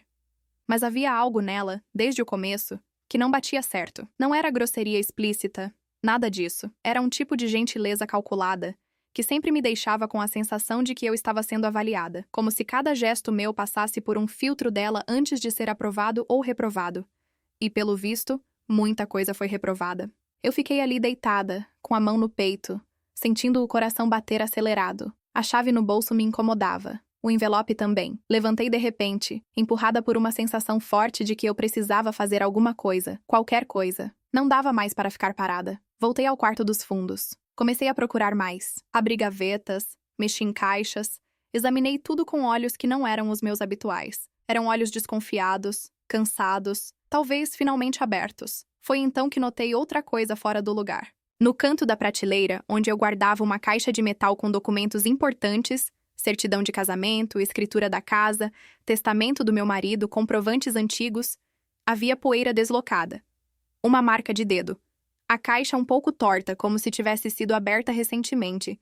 Mas havia algo nela, desde o começo, que não batia certo. Não era grosseria explícita, nada disso. Era um tipo de gentileza calculada, que sempre me deixava com a sensação de que eu estava sendo avaliada, como se cada gesto meu passasse por um filtro dela antes de ser aprovado ou reprovado. E, pelo visto, muita coisa foi reprovada. Eu fiquei ali deitada, com a mão no peito, sentindo o coração bater acelerado. A chave no bolso me incomodava. O envelope também. Levantei de repente, empurrada por uma sensação forte de que eu precisava fazer alguma coisa, qualquer coisa. Não dava mais para ficar parada. Voltei ao quarto dos fundos. Comecei a procurar mais. Abri gavetas, mexi em caixas, examinei tudo com olhos que não eram os meus habituais. Eram olhos desconfiados, cansados, talvez finalmente abertos. Foi então que notei outra coisa fora do lugar. No canto da prateleira, onde eu guardava uma caixa de metal com documentos importantes, certidão de casamento, escritura da casa, testamento do meu marido, comprovantes antigos, havia poeira deslocada. Uma marca de dedo. A caixa um pouco torta, como se tivesse sido aberta recentemente.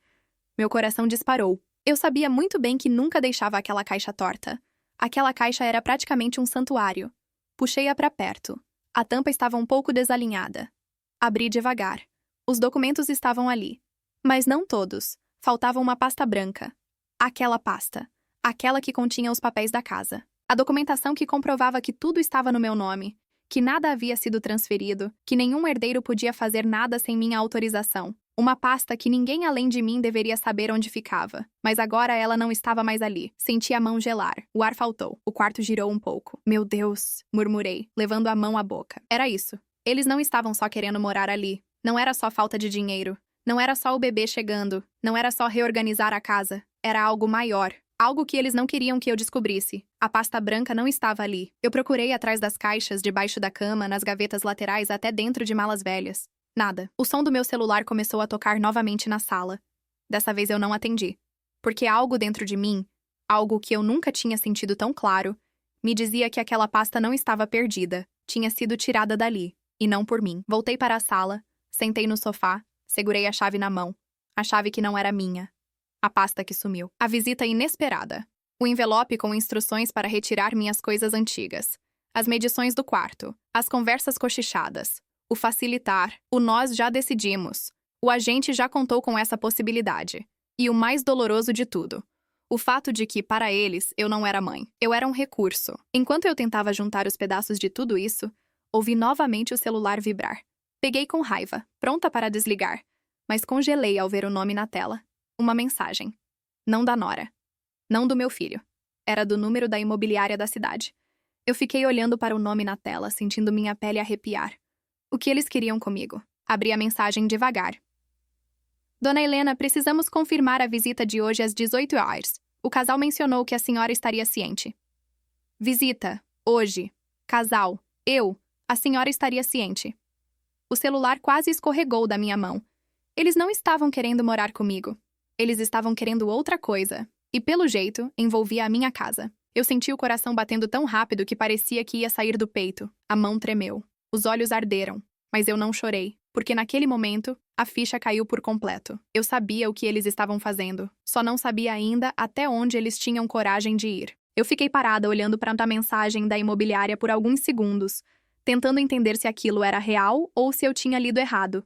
Meu coração disparou. Eu sabia muito bem que nunca deixava aquela caixa torta. Aquela caixa era praticamente um santuário. Puxei-a para perto. A tampa estava um pouco desalinhada. Abri devagar. Os documentos estavam ali. Mas não todos. Faltava uma pasta branca. Aquela pasta. Aquela que continha os papéis da casa. A documentação que comprovava que tudo estava no meu nome, que nada havia sido transferido, que nenhum herdeiro podia fazer nada sem minha autorização. Uma pasta que ninguém além de mim deveria saber onde ficava. Mas agora ela não estava mais ali. Senti a mão gelar. O ar faltou. O quarto girou um pouco. Meu Deus, murmurei, levando a mão à boca. Era isso. Eles não estavam só querendo morar ali. Não era só falta de dinheiro. Não era só o bebê chegando. Não era só reorganizar a casa. Era algo maior. Algo que eles não queriam que eu descobrisse. A pasta branca não estava ali. Eu procurei atrás das caixas, debaixo da cama, nas gavetas laterais, até dentro de malas velhas. Nada. O som do meu celular começou a tocar novamente na sala. Dessa vez eu não atendi. Porque algo dentro de mim, algo que eu nunca tinha sentido tão claro, me dizia que aquela pasta não estava perdida. Tinha sido tirada dali. E não por mim. Voltei para a sala, sentei no sofá, segurei a chave na mão. A chave que não era minha. A pasta que sumiu. A visita inesperada. O envelope com instruções para retirar minhas coisas antigas. As medições do quarto. As conversas cochichadas. O facilitar. O nós já decidimos. O agente já contou com essa possibilidade. E o mais doloroso de tudo. O fato de que, para eles, eu não era mãe. Eu era um recurso. Enquanto eu tentava juntar os pedaços de tudo isso, ouvi novamente o celular vibrar. Peguei com raiva, pronta para desligar. Mas congelei ao ver o nome na tela. Uma mensagem. Não da Nora. Não do meu filho. Era do número da imobiliária da cidade. Eu fiquei olhando para o nome na tela, sentindo minha pele arrepiar. O que eles queriam comigo? Abri a mensagem devagar. Dona Helena, precisamos confirmar a visita de hoje às 18 horas. O casal mencionou que a senhora estaria ciente. Visita. Hoje. Casal. Eu. A senhora estaria ciente. O celular quase escorregou da minha mão. Eles não estavam querendo morar comigo. Eles estavam querendo outra coisa. E, pelo jeito, envolvia a minha casa. Eu senti o coração batendo tão rápido que parecia que ia sair do peito. A mão tremeu. Os olhos arderam. Mas eu não chorei, porque naquele momento, a ficha caiu por completo. Eu sabia o que eles estavam fazendo. Só não sabia ainda até onde eles tinham coragem de ir. Eu fiquei parada olhando para a mensagem da imobiliária por alguns segundos, tentando entender se aquilo era real ou se eu tinha lido errado.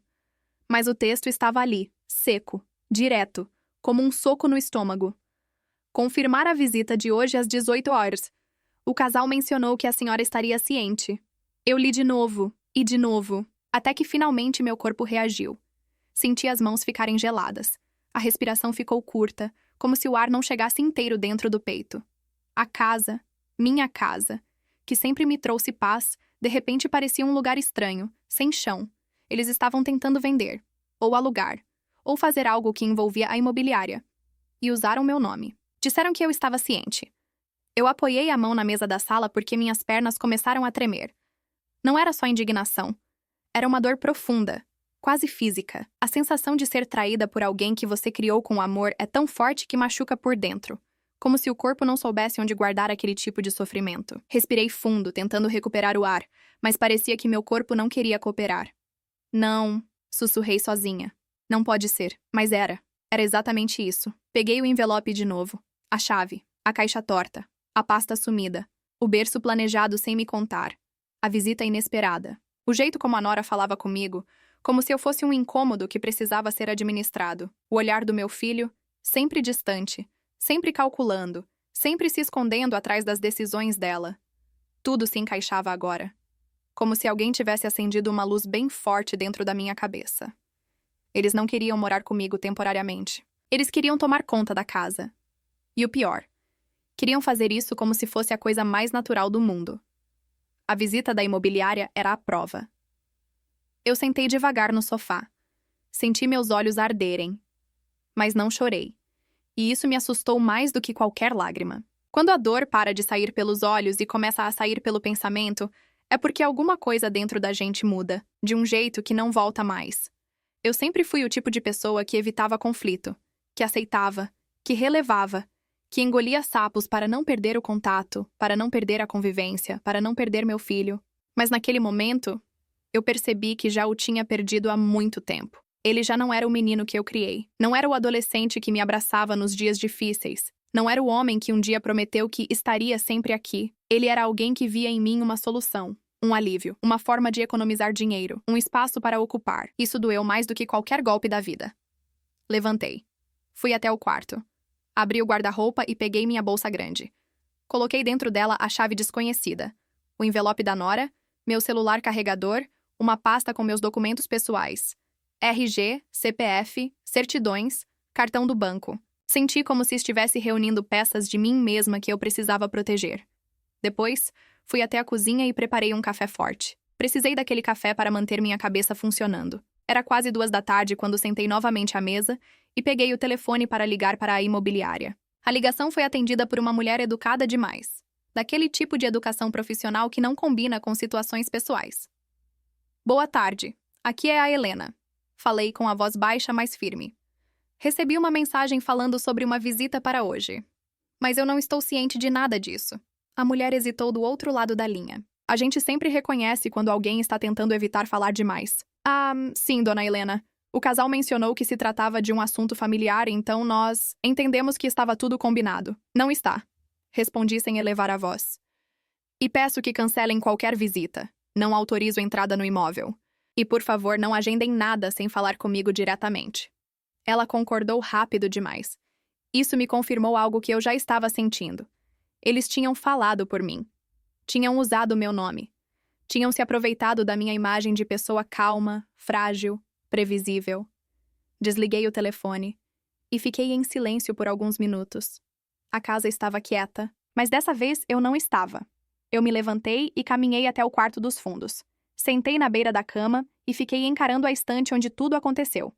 Mas o texto estava ali, seco, direto, como um soco no estômago. Confirmar a visita de hoje às 18 horas. O casal mencionou que a senhora estaria ciente. Eu li de novo, e de novo, até que finalmente meu corpo reagiu. Senti as mãos ficarem geladas. A respiração ficou curta, como se o ar não chegasse inteiro dentro do peito. A casa, minha casa, que sempre me trouxe paz, de repente parecia um lugar estranho, sem chão. Eles estavam tentando vender, ou alugar, ou fazer algo que envolvia a imobiliária. E usaram meu nome. Disseram que eu estava ciente. Eu apoiei a mão na mesa da sala porque minhas pernas começaram a tremer. Não era só indignação. Era uma dor profunda, quase física. A sensação de ser traída por alguém que você criou com amor é tão forte que machuca por dentro, como se o corpo não soubesse onde guardar aquele tipo de sofrimento. Respirei fundo, tentando recuperar o ar, mas parecia que meu corpo não queria cooperar. Não, sussurrei sozinha. Não pode ser, mas era. Era exatamente isso. Peguei o envelope de novo. A chave, a caixa torta, a pasta sumida, o berço planejado sem me contar, a visita inesperada. O jeito como a Nora falava comigo, como se eu fosse um incômodo que precisava ser administrado. O olhar do meu filho, sempre distante, sempre calculando, sempre se escondendo atrás das decisões dela. Tudo se encaixava agora. Como se alguém tivesse acendido uma luz bem forte dentro da minha cabeça. Eles não queriam morar comigo temporariamente. Eles queriam tomar conta da casa. E o pior, queriam fazer isso como se fosse a coisa mais natural do mundo. A visita da imobiliária era a prova. Eu sentei devagar no sofá. Senti meus olhos arderem. Mas não chorei. E isso me assustou mais do que qualquer lágrima. Quando a dor para de sair pelos olhos e começa a sair pelo pensamento, é porque alguma coisa dentro da gente muda, de um jeito que não volta mais. Eu sempre fui o tipo de pessoa que evitava conflito, que aceitava, que relevava, que engolia sapos para não perder o contato, para não perder a convivência, para não perder meu filho. Mas naquele momento, eu percebi que já o tinha perdido há muito tempo. Ele já não era o menino que eu criei. Não era o adolescente que me abraçava nos dias difíceis. Não era o homem que um dia prometeu que estaria sempre aqui. Ele era alguém que via em mim uma solução. Um alívio, uma forma de economizar dinheiro, um espaço para ocupar. Isso doeu mais do que qualquer golpe da vida. Levantei. Fui até o quarto. Abri o guarda-roupa e peguei minha bolsa grande. Coloquei dentro dela a chave desconhecida, o envelope da Nora, meu celular carregador, uma pasta com meus documentos pessoais, RG, CPF, certidões, cartão do banco. Senti como se estivesse reunindo peças de mim mesma que eu precisava proteger. Depois, fui até a cozinha e preparei um café forte. Precisei daquele café para manter minha cabeça funcionando. Era quase 2 da tarde quando sentei novamente à mesa e peguei o telefone para ligar para a imobiliária. A ligação foi atendida por uma mulher educada demais. Daquele tipo de educação profissional que não combina com situações pessoais. Boa tarde. Aqui é a Helena. Falei com a voz baixa, mas firme. Recebi uma mensagem falando sobre uma visita para hoje. Mas eu não estou ciente de nada disso. A mulher hesitou do outro lado da linha. A gente sempre reconhece quando alguém está tentando evitar falar demais. Ah, sim, dona Helena. O casal mencionou que se tratava de um assunto familiar, então nós entendemos que estava tudo combinado. Não está. Respondi sem elevar a voz. E peço que cancelem qualquer visita. Não autorizo entrada no imóvel. E, por favor, não agendem nada sem falar comigo diretamente. Ela concordou rápido demais. Isso me confirmou algo que eu já estava sentindo. Eles tinham falado por mim. Tinham usado meu nome. Tinham se aproveitado da minha imagem de pessoa calma, frágil, previsível. Desliguei o telefone e fiquei em silêncio por alguns minutos. A casa estava quieta, mas dessa vez eu não estava. Eu me levantei e caminhei até o quarto dos fundos. Sentei na beira da cama e fiquei encarando a estante onde tudo aconteceu.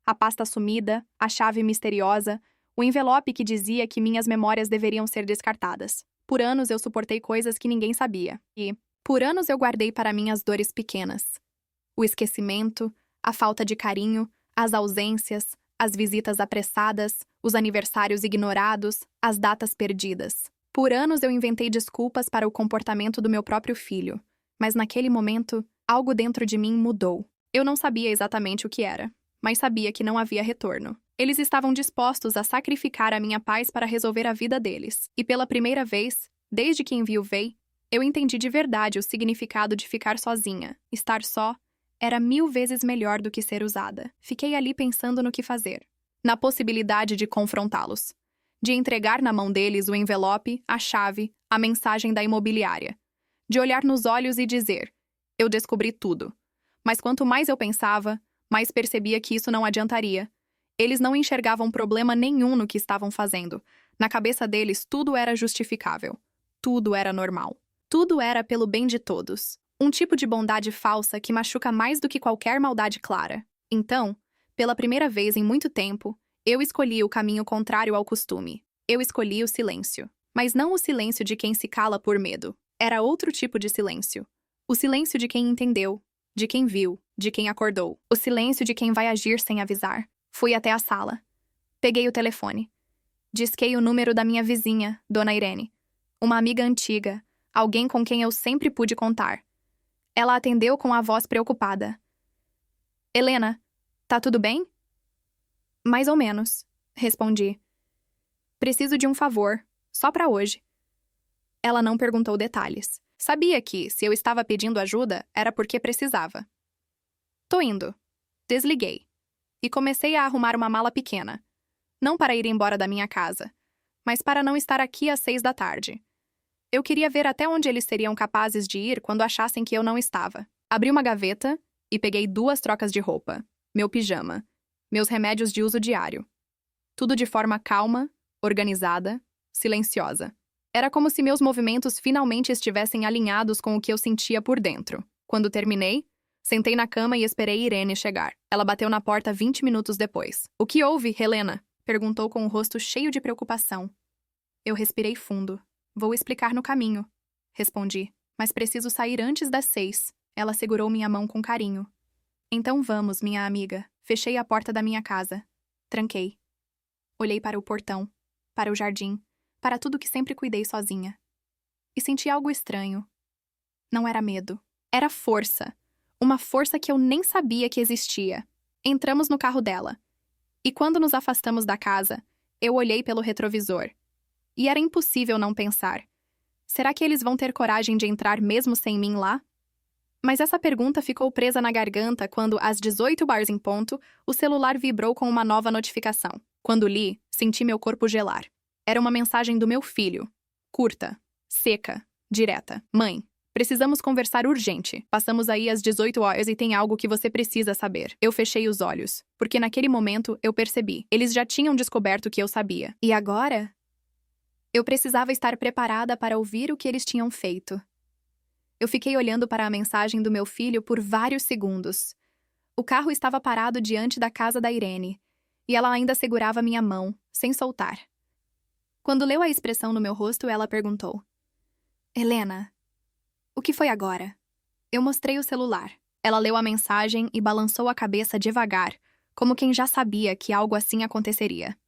A pasta sumida, a chave misteriosa, o envelope que dizia que minhas memórias deveriam ser descartadas. Por anos eu suportei coisas que ninguém sabia. E, por anos eu guardei para mim as dores pequenas. O esquecimento, a falta de carinho, as ausências, as visitas apressadas, os aniversários ignorados, as datas perdidas. Por anos eu inventei desculpas para o comportamento do meu próprio filho. Mas naquele momento, algo dentro de mim mudou. Eu não sabia exatamente o que era, mas sabia que não havia retorno. Eles estavam dispostos a sacrificar a minha paz para resolver a vida deles. E pela primeira vez, desde que enviuvei, eu entendi de verdade o significado de ficar sozinha. Estar só era 1000 vezes melhor do que ser usada. Fiquei ali pensando no que fazer. Na possibilidade de confrontá-los. De entregar na mão deles o envelope, a chave, a mensagem da imobiliária. De olhar nos olhos e dizer: eu descobri tudo. Mas quanto mais eu pensava, mais percebia que isso não adiantaria. Eles não enxergavam problema nenhum no que estavam fazendo. Na cabeça deles, tudo era justificável. Tudo era normal. Tudo era pelo bem de todos. Um tipo de bondade falsa que machuca mais do que qualquer maldade clara. Então, pela primeira vez em muito tempo, eu escolhi o caminho contrário ao costume. Eu escolhi o silêncio. Mas não o silêncio de quem se cala por medo. Era outro tipo de silêncio. O silêncio de quem entendeu, de quem viu, de quem acordou. O silêncio de quem vai agir sem avisar. Fui até a sala. Peguei o telefone. Disquei o número da minha vizinha, Dona Irene. Uma amiga antiga, alguém com quem eu sempre pude contar. Ela atendeu com a voz preocupada. Helena, tá tudo bem? Mais ou menos, respondi. Preciso de um favor, só pra hoje. Ela não perguntou detalhes. Sabia que, se eu estava pedindo ajuda, era porque precisava. Tô indo. Desliguei. E comecei a arrumar uma mala pequena. Não para ir embora da minha casa, mas para não estar aqui às 6 da tarde. Eu queria ver até onde eles seriam capazes de ir quando achassem que eu não estava. Abri uma gaveta e peguei 2 trocas de roupa, meu pijama, meus remédios de uso diário. Tudo de forma calma, organizada, silenciosa. Era como se meus movimentos finalmente estivessem alinhados com o que eu sentia por dentro. Quando terminei, sentei na cama e esperei Irene chegar. Ela bateu na porta 20 minutos depois. O que houve, Helena? Perguntou com o rosto cheio de preocupação. Eu respirei fundo. Vou explicar no caminho, respondi. Mas preciso sair antes das 6. Ela segurou minha mão com carinho. Então vamos, minha amiga. Fechei a porta da minha casa. Tranquei. Olhei para o portão, para o jardim, para tudo que sempre cuidei sozinha. E senti algo estranho. Não era medo. Era força. Uma força que eu nem sabia que existia. Entramos no carro dela. E quando nos afastamos da casa, eu olhei pelo retrovisor. E era impossível não pensar. Será que eles vão ter coragem de entrar mesmo sem mim lá? Mas essa pergunta ficou presa na garganta quando, às 18h em ponto, o celular vibrou com uma nova notificação. Quando li, senti meu corpo gelar. Era uma mensagem do meu filho. Curta, seca, direta. Mãe, precisamos conversar urgente. Passamos aí às 18 horas e tem algo que você precisa saber. Eu fechei os olhos, porque naquele momento eu percebi. Eles já tinham descoberto o que eu sabia. E agora? Eu precisava estar preparada para ouvir o que eles tinham feito. Eu fiquei olhando para a mensagem do meu filho por vários segundos. O carro estava parado diante da casa da Irene, e ela ainda segurava minha mão, sem soltar. Quando leu a expressão no meu rosto, ela perguntou: Helena, o que foi agora? Eu mostrei o celular. Ela leu a mensagem e balançou a cabeça devagar, como quem já sabia que algo assim aconteceria.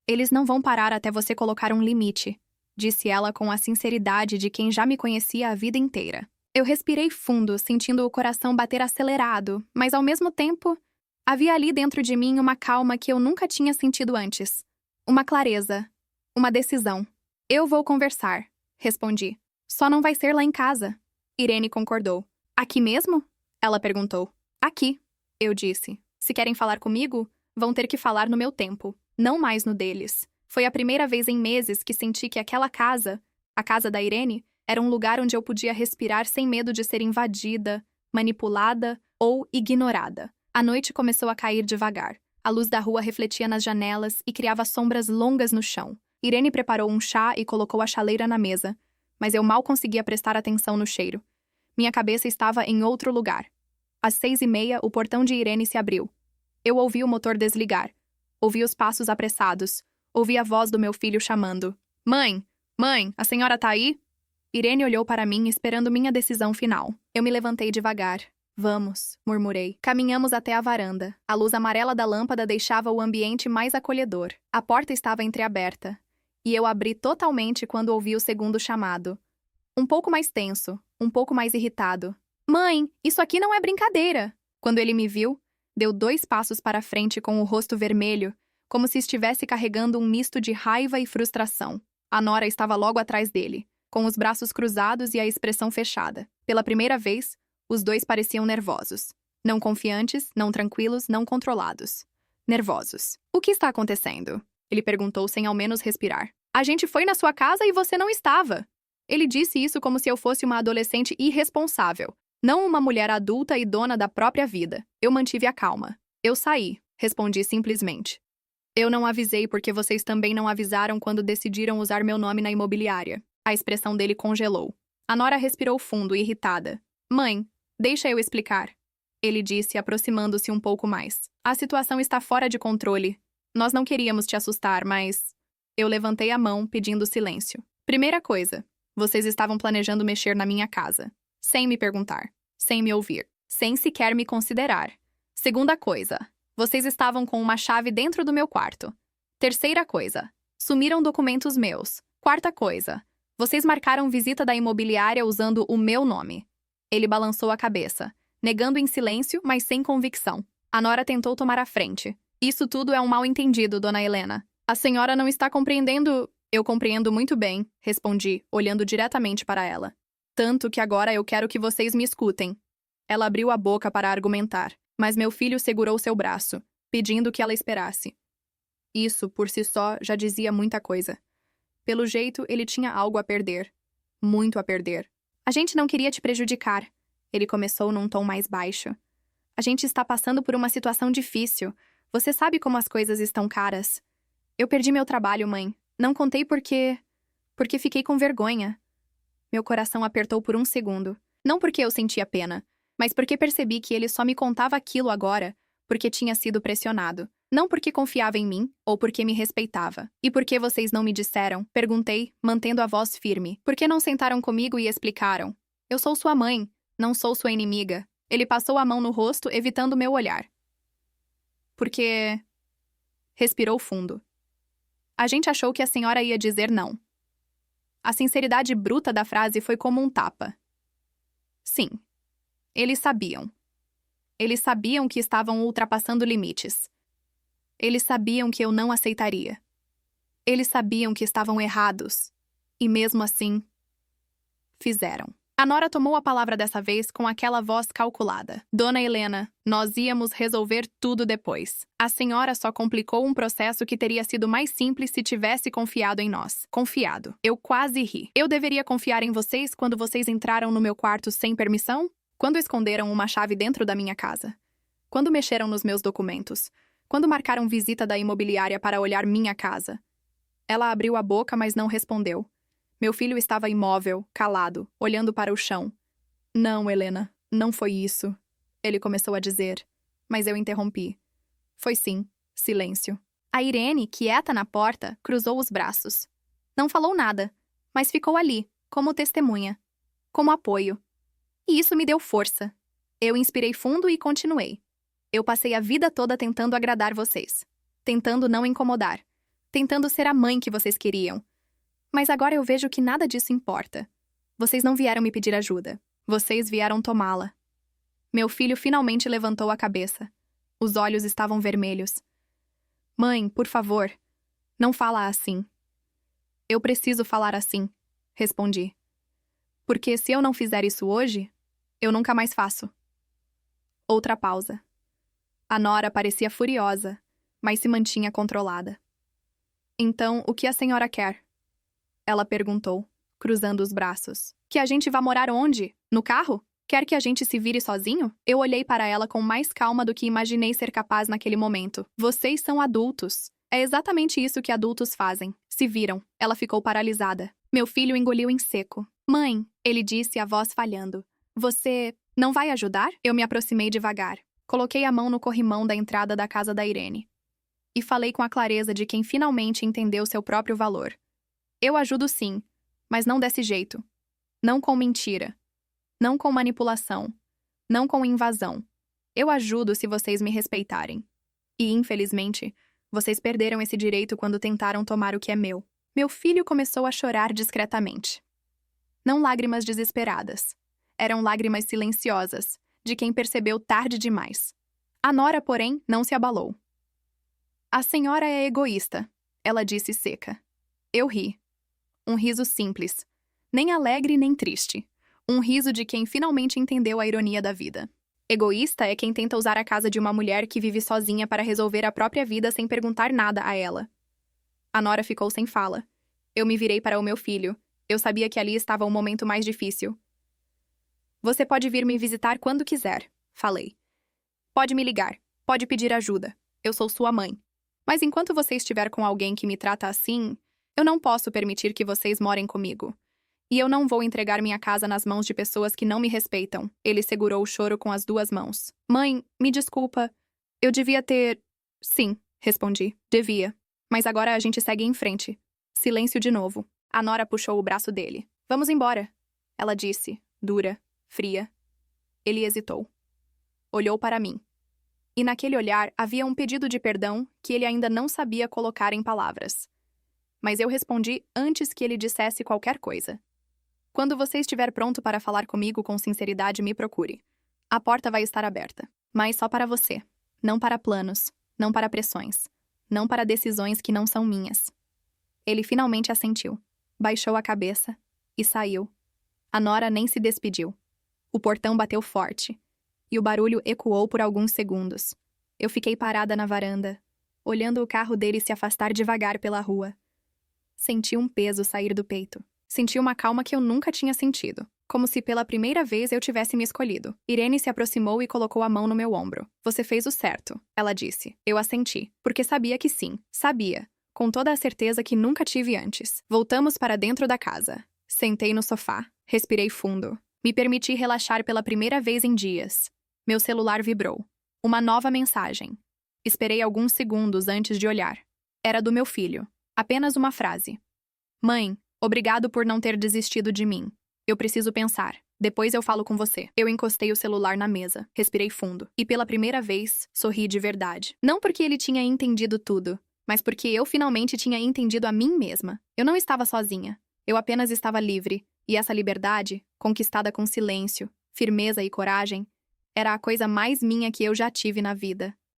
Eles não vão parar até você colocar um limite, disse ela com a sinceridade de quem já me conhecia a vida inteira. Eu respirei fundo, sentindo o coração bater acelerado, mas ao mesmo tempo, havia ali dentro de mim uma calma que eu nunca tinha sentido antes. Uma clareza. Uma decisão. Eu vou conversar, respondi. Só não vai ser lá em casa. Irene concordou. Aqui mesmo? Ela perguntou. Aqui, eu disse. Se querem falar comigo, vão ter que falar no meu tempo, não mais no deles. Foi a primeira vez em meses que senti que aquela casa, a casa da Irene, era um lugar onde eu podia respirar sem medo de ser invadida, manipulada ou ignorada. A noite começou a cair devagar. A luz da rua refletia nas janelas e criava sombras longas no chão. Irene preparou um chá e colocou a chaleira na mesa, mas eu mal conseguia prestar atenção no cheiro. Minha cabeça estava em outro lugar. Às 6h30, o portão de Irene se abriu. Eu ouvi o motor desligar. Ouvi os passos apressados. Ouvi a voz do meu filho chamando. Mãe! Mãe, a senhora tá aí? Irene olhou para mim, esperando minha decisão final. Eu me levantei devagar. Vamos, murmurei. Caminhamos até a varanda. A luz amarela da lâmpada deixava o ambiente mais acolhedor. A porta estava entreaberta. E eu abri totalmente quando ouvi o segundo chamado. Um pouco mais tenso, um pouco mais irritado. Mãe, isso aqui não é brincadeira! Quando ele me viu, deu 2 passos para frente com o rosto vermelho, como se estivesse carregando um misto de raiva e frustração. A nora estava logo atrás dele, com os braços cruzados e a expressão fechada. Pela primeira vez, os dois pareciam nervosos. Não confiantes, não tranquilos, não controlados. Nervosos. O que está acontecendo? Ele perguntou sem ao menos respirar. A gente foi na sua casa e você não estava. Ele disse isso como se eu fosse uma adolescente irresponsável, não uma mulher adulta e dona da própria vida. Eu mantive a calma. Eu saí, respondi simplesmente. Eu não avisei porque vocês também não avisaram quando decidiram usar meu nome na imobiliária. A expressão dele congelou. A Nora respirou fundo, irritada. Mãe, deixa eu explicar. Ele disse, aproximando-se um pouco mais. A situação está fora de controle. Nós não queríamos te assustar, mas... Eu levantei a mão, pedindo silêncio. Primeira coisa, vocês estavam planejando mexer na minha casa. Sem me perguntar. Sem me ouvir. Sem sequer me considerar. Segunda coisa, vocês estavam com uma chave dentro do meu quarto. Terceira coisa, sumiram documentos meus. Quarta coisa, vocês marcaram visita da imobiliária usando o meu nome. Ele balançou a cabeça, negando em silêncio, mas sem convicção. A Nora tentou tomar a frente. Isso tudo é um mal-entendido, dona Helena. A senhora não está compreendendo... Eu compreendo muito bem, respondi, olhando diretamente para ela. Tanto que agora eu quero que vocês me escutem. Ela abriu a boca para argumentar, mas meu filho segurou seu braço, pedindo que ela esperasse. Isso, por si só, já dizia muita coisa. Pelo jeito, ele tinha algo a perder. Muito a perder. A gente não queria te prejudicar. Ele começou num tom mais baixo. A gente está passando por uma situação difícil. Você sabe como as coisas estão caras. Eu perdi meu trabalho, mãe. Não contei porque fiquei com vergonha. Meu coração apertou por um segundo. Não porque eu sentia pena, mas porque percebi que ele só me contava aquilo agora porque tinha sido pressionado. Não porque confiava em mim ou porque me respeitava. E por que vocês não me disseram? Perguntei, mantendo a voz firme. Por que não sentaram comigo e explicaram? Eu sou sua mãe, não sou sua inimiga. Ele passou a mão no rosto, evitando meu olhar. Porque... Respirou fundo. A gente achou que a senhora ia dizer não. A sinceridade bruta da frase foi como um tapa. Sim. Eles sabiam. Eles sabiam que estavam ultrapassando limites. Eles sabiam que eu não aceitaria. Eles sabiam que estavam errados. E mesmo assim, fizeram. A Nora tomou a palavra dessa vez com aquela voz calculada. Dona Helena, nós íamos resolver tudo depois. A senhora só complicou um processo que teria sido mais simples se tivesse confiado em nós. Confiado. Eu quase ri. Eu deveria confiar em vocês quando vocês entraram no meu quarto sem permissão? Quando esconderam uma chave dentro da minha casa? Quando mexeram nos meus documentos? Quando marcaram visita da imobiliária para olhar minha casa? Ela abriu a boca, mas não respondeu. Meu filho estava imóvel, calado, olhando para o chão. Não, Helena, não foi isso. Ele começou a dizer, mas eu interrompi. Foi sim, silêncio. A Irene, quieta na porta, cruzou os braços. Não falou nada, mas ficou ali, como testemunha, como apoio. E isso me deu força. Eu inspirei fundo e continuei. Eu passei a vida toda tentando agradar vocês, tentando não incomodar, tentando ser a mãe que vocês queriam. Mas agora eu vejo que nada disso importa. Vocês não vieram me pedir ajuda. Vocês vieram tomá-la. Meu filho finalmente levantou a cabeça. Os olhos estavam vermelhos. Mãe, por favor, não fala assim. Eu preciso falar assim, respondi. Porque se eu não fizer isso hoje, eu nunca mais faço. Outra pausa. A Nora parecia furiosa, mas se mantinha controlada. Então, o que a senhora quer? Ela perguntou, cruzando os braços. Que a gente vá morar onde? No carro? Quer que a gente se vire sozinho? Eu olhei para ela com mais calma do que imaginei ser capaz naquele momento. Vocês são adultos. É exatamente isso que adultos fazem. Se viram. Ela ficou paralisada. Meu filho engoliu em seco. Mãe, ele disse, a voz falhando. Você não vai ajudar? Eu me aproximei devagar. Coloquei a mão no corrimão da entrada da casa da Irene. E falei com a clareza de quem finalmente entendeu seu próprio valor. Eu ajudo sim, mas não desse jeito. Não com mentira. Não com manipulação. Não com invasão. Eu ajudo se vocês me respeitarem. E, infelizmente, vocês perderam esse direito quando tentaram tomar o que é meu. Meu filho começou a chorar discretamente. Não lágrimas desesperadas. Eram lágrimas silenciosas, de quem percebeu tarde demais. A Nora, porém, não se abalou. A senhora é egoísta, ela disse seca. Eu ri. Um riso simples, nem alegre nem triste. Um riso de quem finalmente entendeu a ironia da vida. Egoísta é quem tenta usar a casa de uma mulher que vive sozinha para resolver a própria vida sem perguntar nada a ela. A Nora ficou sem fala. Eu me virei para o meu filho. Eu sabia que ali estava o momento mais difícil. Você pode vir me visitar quando quiser, falei. Pode me ligar. Pode pedir ajuda. Eu sou sua mãe. Mas enquanto você estiver com alguém que me trata assim, eu não posso permitir que vocês morem comigo. E eu não vou entregar minha casa nas mãos de pessoas que não me respeitam. Ele segurou o choro com as duas mãos. Mãe, me desculpa. Eu devia ter... Sim, respondi. Devia. Mas agora a gente segue em frente. Silêncio de novo. A Nora puxou o braço dele. Vamos embora. Ela disse, dura, fria. Ele hesitou. Olhou para mim. E naquele olhar havia um pedido de perdão que ele ainda não sabia colocar em palavras. Mas eu respondi antes que ele dissesse qualquer coisa. Quando você estiver pronto para falar comigo com sinceridade, me procure. A porta vai estar aberta. Mas só para você. Não para planos. Não para pressões. Não para decisões que não são minhas. Ele finalmente assentiu. Baixou a cabeça. E saiu. A Nora nem se despediu. O portão bateu forte. E o barulho ecoou por alguns segundos. Eu fiquei parada na varanda, olhando o carro dele se afastar devagar pela rua. Senti um peso sair do peito. Senti uma calma que eu nunca tinha sentido. Como se pela primeira vez eu tivesse me escolhido. Irene se aproximou e colocou a mão no meu ombro. Você fez o certo, ela disse. Eu assenti, porque sabia que sim. Sabia, com toda a certeza que nunca tive antes. Voltamos para dentro da casa. Sentei no sofá. Respirei fundo. Me permiti relaxar pela primeira vez em dias. Meu celular vibrou. Uma nova mensagem. Esperei alguns segundos antes de olhar. Era do meu filho. Apenas uma frase. Mãe, obrigado por não ter desistido de mim. Eu preciso pensar. Depois eu falo com você. Eu encostei o celular na mesa. Respirei fundo. E pela primeira vez, sorri de verdade. Não porque ele tinha entendido tudo, mas porque eu finalmente tinha entendido a mim mesma. Eu não estava sozinha. Eu apenas estava livre. E essa liberdade, conquistada com silêncio, firmeza e coragem, era a coisa mais minha que eu já tive na vida.